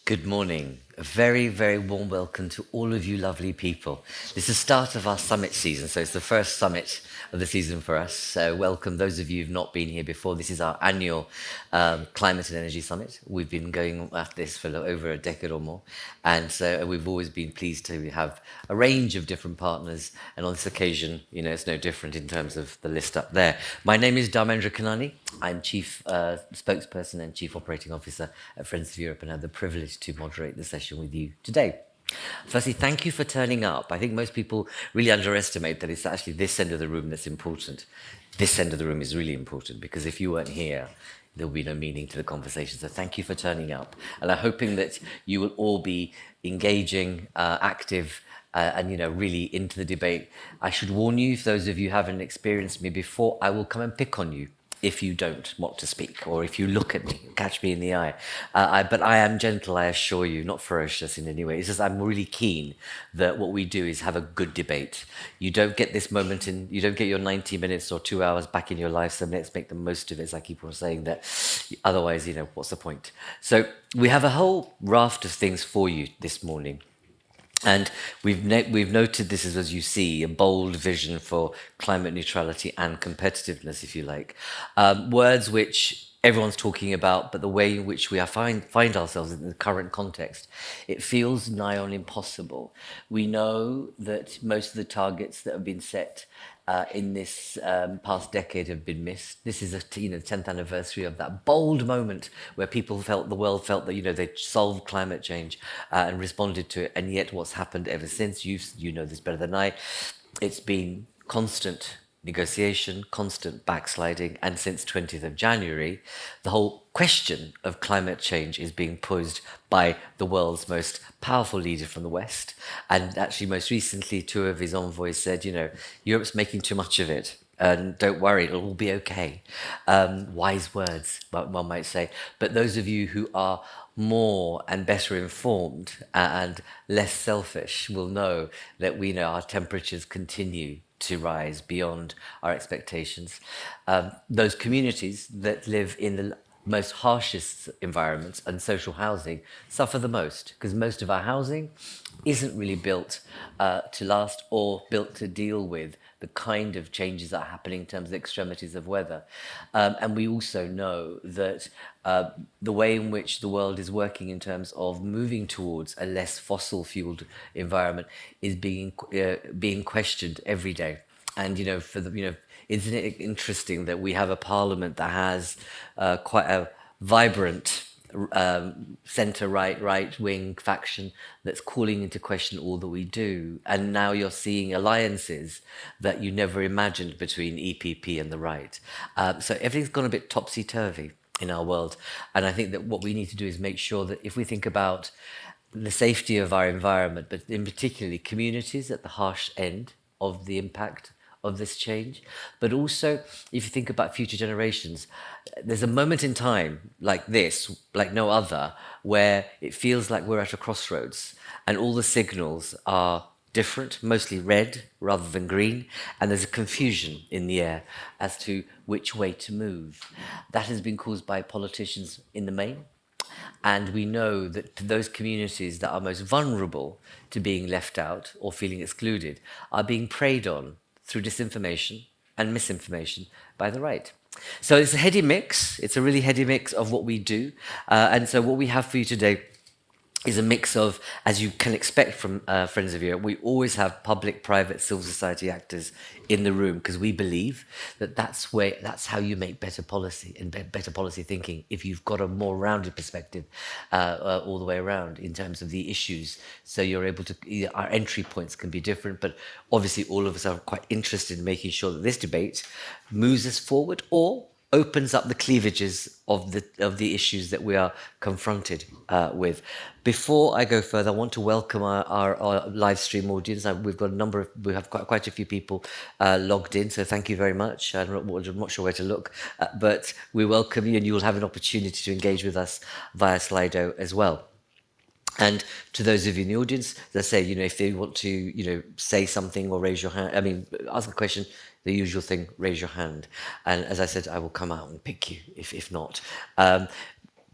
Good morning. A very, very warm welcome to all of you lovely people. This is the start of our summit season, so it's the first summit of the season for us. So welcome those of you who've not been here before. This is our annual Climate and Energy Summit. We've been going at this for over a decade or more, and so we've always been pleased to have a range of different partners, and on this occasion, it's no different in terms of the list up there. My name is Dharmendra Kanani. I'm Chief Spokesperson and Chief Operating Officer at Friends of Europe, and I have the privilege to moderate the session with you today. Firstly, thank you for turning up. I think most people really underestimate that it's actually this end of the room that's important. This end of the room is really important because if you weren't here, there will be no meaning to the conversation. So thank you for turning up. And I'm hoping that you will all be engaging, active, and really into the debate. I should warn you, if those of you haven't experienced me before, I will come and pick on you if you don't want to speak, or if you look at me, catch me in the eye. But I am gentle, I assure you, not ferocious in any way. It's just I'm really keen that what we do is have a good debate. You don't get this moment you don't get your 90 minutes or 2 hours back in your life, so let's make the most of it, as I keep on saying that. Otherwise, what's the point? So we have a whole raft of things for you this morning. And we've noted this as you see, a bold vision for climate neutrality and competitiveness, if you like. Words which everyone's talking about, but the way in which we find ourselves in the current context, it feels nigh on impossible. We know that most of the targets that have been set in this past decade have been missed. This is the 10th anniversary of that bold moment where the world felt that they solved climate change and responded to it, and yet what's happened ever since, you know this better than I, it's been constant negotiation, constant backsliding, and since 20th of January, the whole question of climate change is being posed by the world's most powerful leader from the West. And actually, most recently, two of his envoys said, Europe's making too much of it. And don't worry, it'll all be okay. Wise words, one might say. But those of you who are more and better informed and less selfish will know that we know our temperatures continue to rise beyond our expectations. Those communities that live in the most harshest environments and social housing suffer the most, because most of our housing isn't really built to last or built to deal with the kind of changes that are happening in terms of extremities of weather. And we also know that the way in which the world is working in terms of moving towards a less fossil-fueled environment is being questioned every day. And isn't it interesting that we have a parliament that has quite a vibrant right-wing faction that's calling into question all that we do. And now you're seeing alliances that you never imagined between EPP and the right. So everything's gone a bit topsy-turvy in our world. And I think that what we need to do is make sure that if we think about the safety of our environment, but in particularly communities at the harsh end of the impact of this change, but also if you think about future generations, there's a moment in time like this, like no other, where it feels like we're at a crossroads and all the signals are different, mostly red rather than green, and there's a confusion in the air as to which way to move. That has been caused by politicians in the main, and we know that those communities that are most vulnerable to being left out or feeling excluded are being preyed on through disinformation and misinformation by the right. So it's a heady mix. It's a really heady mix of what we do. And so what we have for you today is a mix of, as you can expect from Friends of Europe, we always have public, private, civil society actors in the room because we believe that that's how you make better policy and better policy thinking if you've got a more rounded perspective all the way around in terms of the issues. So you're able to, our entry points can be different, but obviously all of us are quite interested in making sure that this debate moves us forward or opens up the cleavages of the issues that we are confronted with. Before I go further, I want to welcome our live stream audience. We have quite a few people logged in, so thank you very much. I'm not sure where to look, but we welcome you, and you will have an opportunity to engage with us via Slido as well. And to those of you in the audience, let's say, if they want to, say something or raise your hand, ask a question, the usual thing, raise your hand. And as I said, I will come out and pick you if not.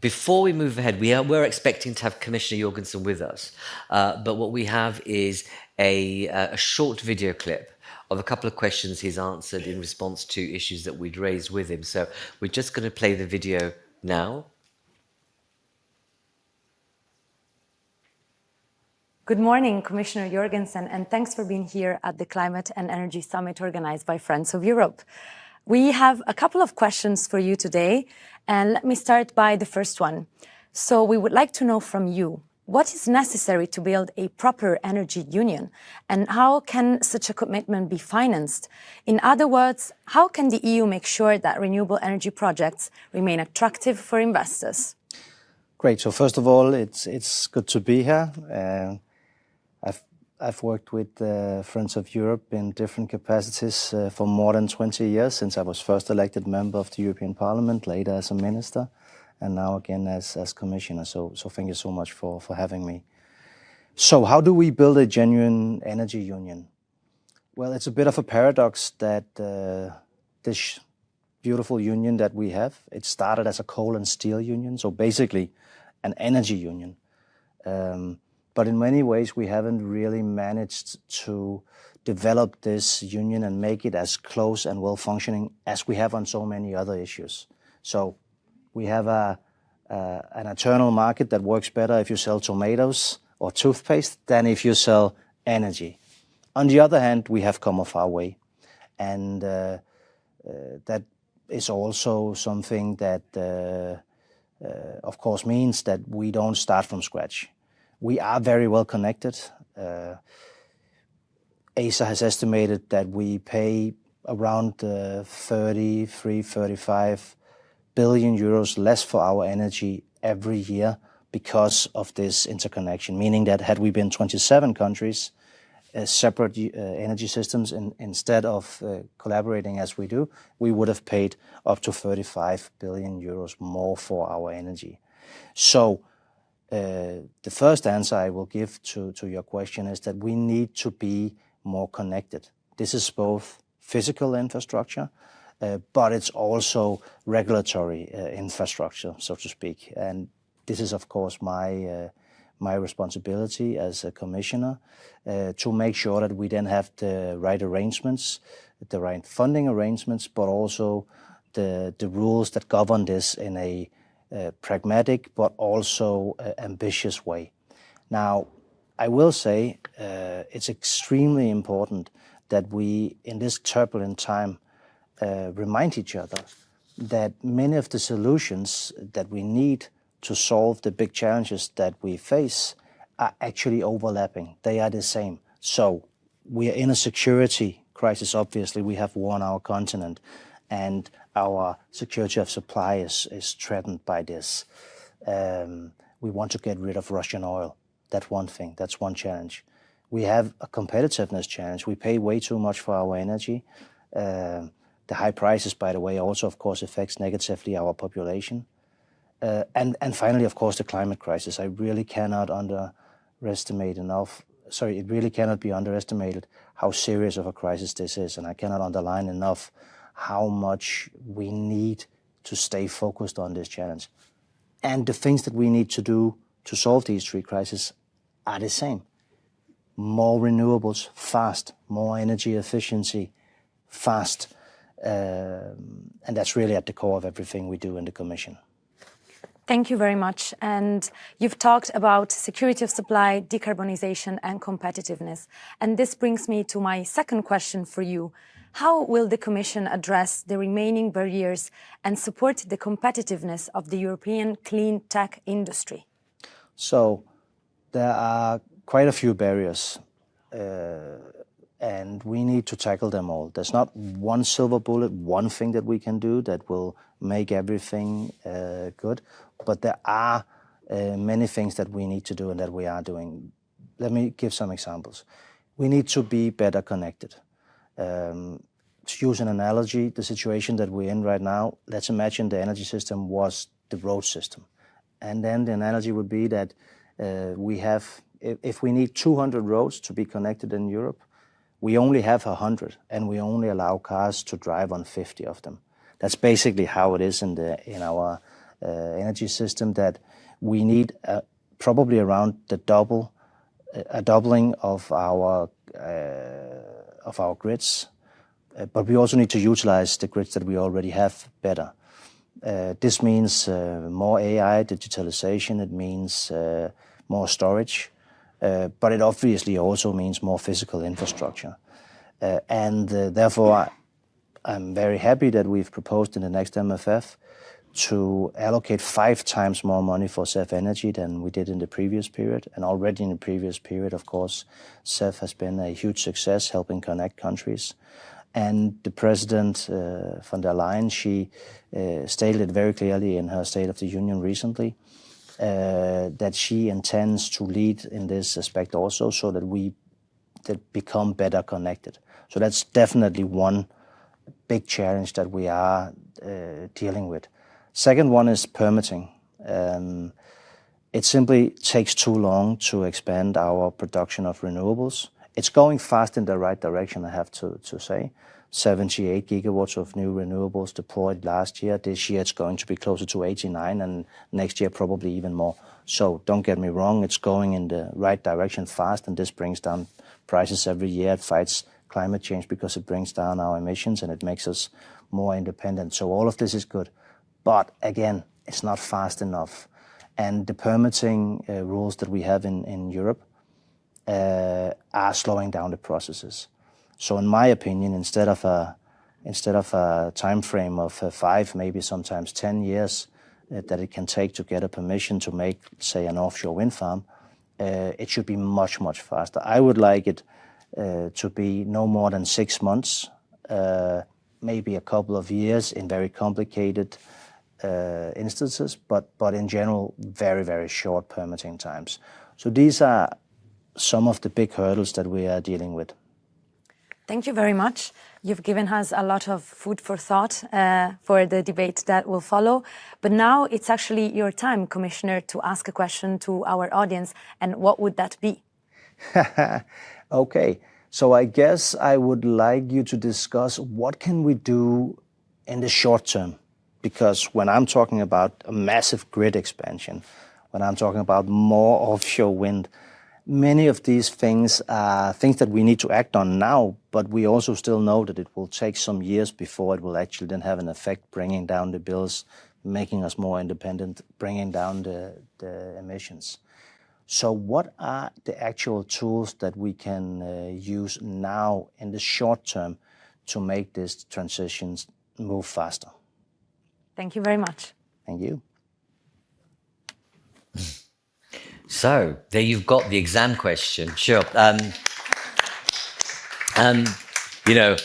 Before we move ahead, we're expecting to have Commissioner Jørgensen with us, but what we have is a short video clip of a couple of questions he's answered in response to issues that we'd raised with him. So we're just going to play the video now. Good morning, Commissioner Jørgensen, and thanks for being here at the Climate and Energy Summit organized by Friends of Europe. We have a couple of questions for you today, and let me start by the first one. So we would like to know from you, what is necessary to build a proper energy union, and how can such a commitment be financed? In other words, how can the EU make sure that renewable energy projects remain attractive for investors? Great. So first of all, it's good to be here. I've worked with Friends of Europe in different capacities for more than 20 years, since I was first elected member of the European Parliament, later as a minister, and now again as commissioner. So thank you so much for having me. So how do we build a genuine energy union? Well, it's a bit of a paradox that this beautiful union that we have, it started as a coal and steel union, so basically an energy union. But in many ways, we haven't really managed to develop this union and make it as close and well-functioning as we have on so many other issues. So we have an internal market that works better if you sell tomatoes or toothpaste than if you sell energy. On the other hand, we have come a far way. And that is also something that, of course, means that we don't start from scratch. We are very well connected. ASA has estimated that we pay around 35 billion euros less for our energy every year because of this interconnection, meaning that had we been 27 countries, separate energy systems, instead of collaborating as we do, we would have paid up to 35 billion euros more for our energy. So the first answer I will give to your question is that we need to be more connected. This is both physical infrastructure, but it's also regulatory infrastructure, so to speak. And this is, of course, my responsibility as a commissioner to make sure that we then have the right arrangements, the right funding arrangements, but also the rules that govern this in a pragmatic but also ambitious way. Now, I will say it's extremely important that we, in this turbulent time, remind each other that many of the solutions that we need to solve the big challenges that we face are actually overlapping. They are the same. So we are in a security crisis, obviously. We have war on our continent, and our security of supply is threatened by this. We want to get rid of Russian oil. That's one thing. That's one challenge. We have a competitiveness challenge. We pay way too much for our energy. The high prices, by the way, also, of course, affects negatively our population. And finally, of course, the climate crisis. I really cannot underestimate enough. Sorry, it really cannot be underestimated how serious of a crisis this is. And I cannot underline enough how much we need to stay focused on this challenge. And the things that we need to do to solve these three crises are the same. More renewables, fast. More energy efficiency, fast. And that's really at the core of everything we do in the Commission. Thank you very much. And you've talked about security of supply, decarbonization, and competitiveness. And this brings me to my second question for you. How will the Commission address the remaining barriers and support the competitiveness of the European clean tech industry? So there are quite a few barriers, and we need to tackle them all. There's not one silver bullet, one thing that we can do that will make everything good, but there are many things that we need to do and that we are doing. Let me give some examples. We need to be better connected. To use an analogy, the situation that we're in right now, let's imagine the energy system was the road system. And then the analogy would be that if we need 200 roads to be connected in Europe, we only have 100, and we only allow cars to drive on 50 of them. That's basically how it is in our energy system, that we need probably around a doubling of our grids, but we also need to utilize the grids that we already have better. This means more AI, digitalization. It means more storage, but it obviously also means more physical infrastructure. And therefore, I'm very happy that we've proposed in the next MFF to allocate 5 times more money for CEF Energy than we did in the previous period. And already in the previous period, of course, CEF has been a huge success helping connect countries. And the President, von der Leyen, she stated it very clearly in her State of the Union recently, that she intends to lead in this aspect also, so that we become better connected. So that's definitely one big challenge that we are dealing with. Second one is permitting. It simply takes too long to expand our production of renewables. It's going fast in the right direction, I have to say. 78 gigawatts of new renewables deployed last year. This year it's going to be closer to 89, and next year probably even more. So don't get me wrong, it's going in the right direction fast, and this brings down prices every year. It fights climate change because it brings down our emissions and it makes us more independent. So all of this is good. But again, it's not fast enough. And the permitting rules that we have in Europe are slowing down the processes. So in my opinion, instead of a time frame of 5, maybe sometimes 10 years that it can take to get a permission to make, say, an offshore wind farm, it should be much, much faster. I would like it to be no more than 6 months, maybe a couple of years in very complicated instances, but in general, very, very short permitting times. So these are some of the big hurdles that we are dealing with. Thank you very much. You've given us a lot of food for thought for the debate that will follow. But now it's actually your time, Commissioner, to ask a question to our audience. And what would that be? Okay, so I guess I would like you to discuss what can we do in the short term? Because when I'm talking about a massive grid expansion, when I'm talking about more offshore wind, many of these things are things that we need to act on now, but we also still know that it will take some years before it will actually then have an effect, bringing down the bills, making us more independent, bringing down the emissions. So what are the actual tools that we can use now in the short term to make these transitions move faster? Thank you very much. Thank you. So there you've got the exam question. Sure.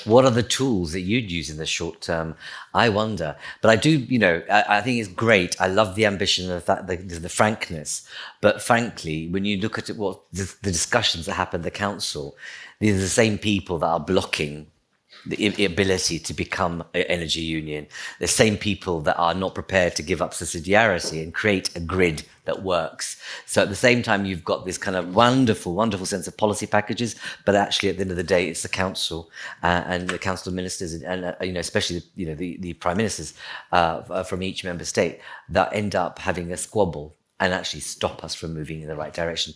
What are the tools that you'd use in the short term? I wonder. But I do, I think it's great. I love the ambition of that, the frankness. But frankly, when you look at what the discussions that happen at the council, these are the same people that are blocking the ability to become an energy union. The same people that are not prepared to give up subsidiarity and create a grid that works. So at the same time, you've got this kind of wonderful, wonderful sense of policy packages, but actually at the end of the day, it's the council and the council of ministers and especially the prime ministers from each member state that end up having a squabble and actually stop us from moving in the right direction.